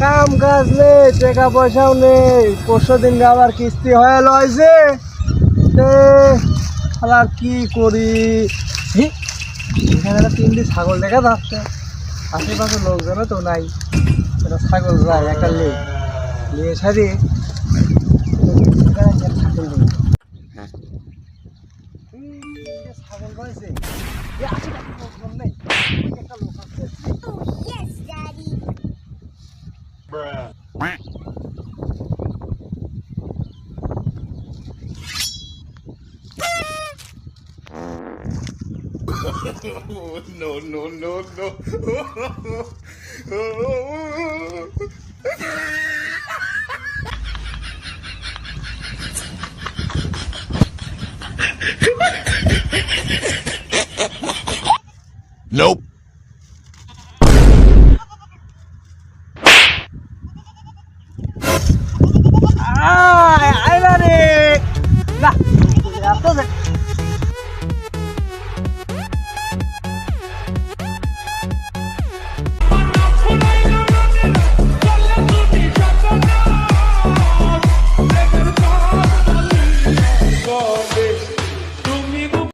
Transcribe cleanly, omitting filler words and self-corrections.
কাম কাজ নেই, টাকা পয়সাও নেই। পরশু দিন আবার কিস্তি হয়ে লইছে। আর কি করি? এখানে 3টি ছাগল দেখা যাচ্ছে, আশেপাশে লোকজনও তো নাই। এটা ছাগল যায় একটা নিয়ে সারি ছাগল দেবো। ছাগল পাইছে, আশেপাশে লোকজন নেই, একটা লোক আছে। No, no, no, no. Nope.